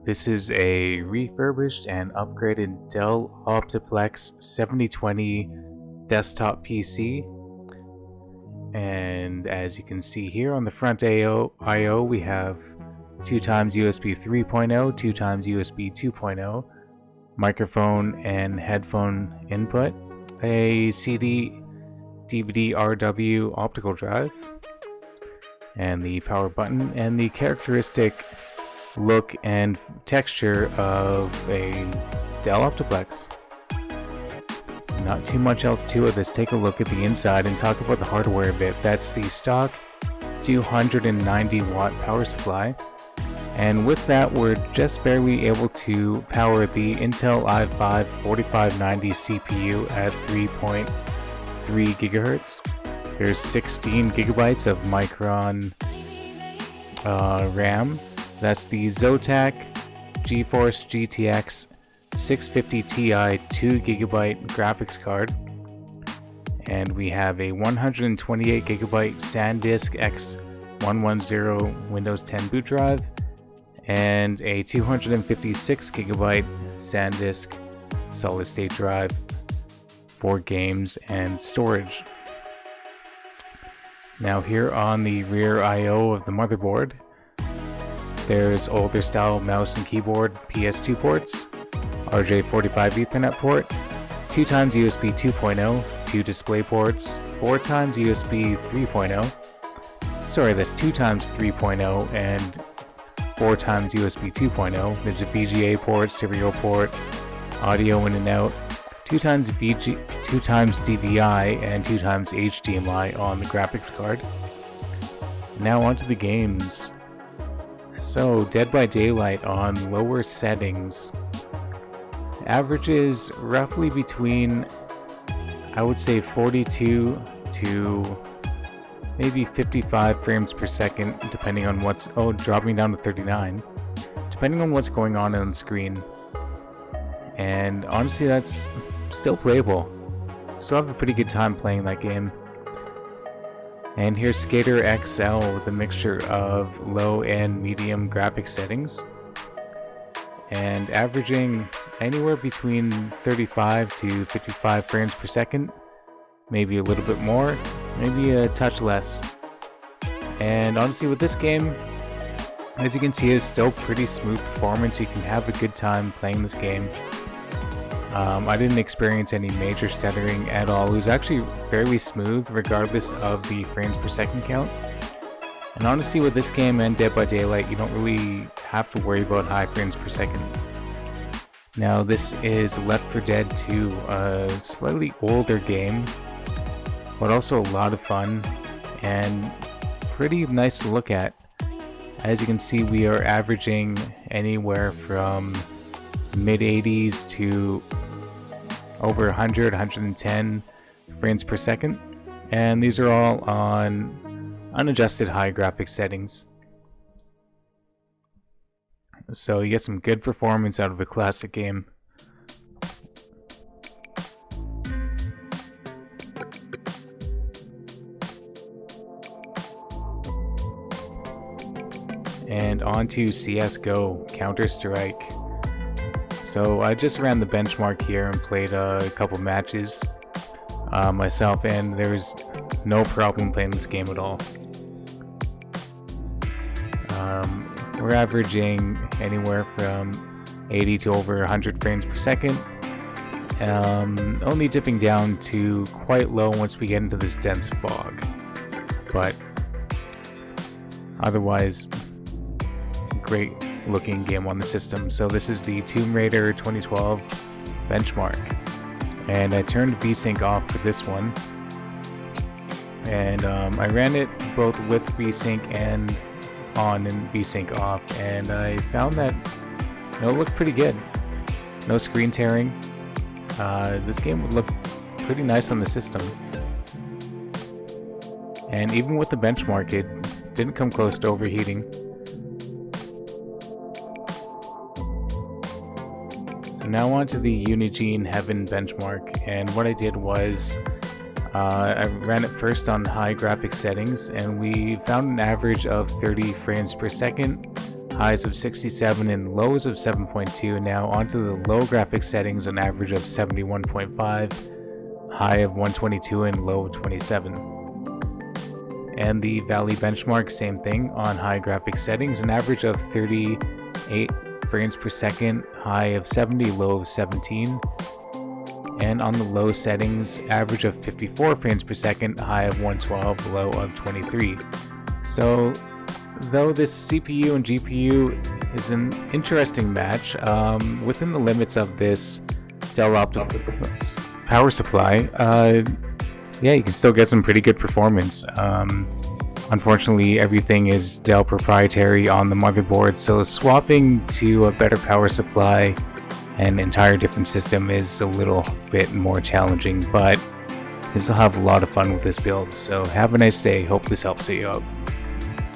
This is a refurbished and upgraded Dell Optiplex 7020 desktop PC. And as you can see here on the front I/O, we have 2x USB 3.0, 2x USB 2.0, microphone and headphone input, a CD DVD RW optical drive, and the power button, and the characteristic look and texture of a Dell Optiplex. Not too much else to it. Let's take a look at the inside and talk about the hardware a bit. That's the stock 290 watt power supply, and with that we're just barely able to power the Intel i5-4590 CPU at 3.3 GHz. There's 16 gigabytes of Micron RAM. That's the Zotac GeForce GTX 650 Ti 2GB graphics card. And we have a 128GB SanDisk X110 Windows 10 boot drive and a 256GB SanDisk solid state drive for games and storage. Now here on the rear I/O of the motherboard, there's older style mouse and keyboard PS2 ports, RJ45 Ethernet port, 2x USB 2.0, 2 display ports, 4x USB 3.0, sorry that's 2x 3.0 and 4x USB 2.0, there's a VGA port, serial port, audio in and out, 2x DVI and 2x HDMI on the graphics card. Now onto the games. So Dead by Daylight on lower settings averages roughly between, I would say, 42 to maybe 55 frames per second, depending on what's, dropping down to 39, depending on what's going on the screen. And honestly, that's still playable. Still have a pretty good time playing that game. And here's Skater XL with a mixture of low and medium graphics settings, and averaging anywhere between 35 to 55 frames per second, maybe a little bit more, maybe a touch less. And honestly, with this game, as you can see, it's still pretty smooth performance. You can have a good time playing this game. I didn't experience any major stuttering at all. It was actually fairly smooth regardless of the frames per second count. And honestly, with this game and Dead by Daylight, you don't really have to worry about high frames per second. Now this is Left 4 Dead 2, a slightly older game, but also a lot of fun and pretty nice to look at. As you can see, we are averaging anywhere from mid-80s to over 100, 110 frames per second, and these are all on unadjusted high graphics settings. So you get some good performance out of a classic game. And on to CSGO, Counter-Strike. So I just ran the benchmark here and played a couple matches myself, and there was no problem playing this game at all. We're averaging anywhere from 80 to over 100 frames per second, only dipping down to quite low once we get into this dense fog, but otherwise great looking game on the system. So this is the Tomb Raider 2012 benchmark, and I turned VSync off for this one, and I ran it both with VSync and on and VSync off, and I found that it looked pretty good. No screen tearing. This game would look pretty nice on the system, and even with the benchmark it didn't come close to overheating. Now on to the UNIGINE Heaven benchmark, and what I did was I ran it first on high graphics settings, and we found an average of 30 frames per second highs of 67 and lows of 7.2. Now onto the low graphics settings, an average of 71.5, high of 122 and low of 27. And the Valley benchmark, same thing, on high graphics settings, an average of 38 frames per second, high of 70, low of 17. And on the low settings, average of 54 frames per second, high of 112, low of 23. So though this CPU and GPU is an interesting match, within the limits of this Dell Optiplex power supply, yeah, you can still get some pretty good performance. Unfortunately, everything is Dell proprietary on the motherboard, so swapping to a better power supply and entire different system is a little bit more challenging, but you still have a lot of fun with this build. So have a nice day. Hope this helps you out.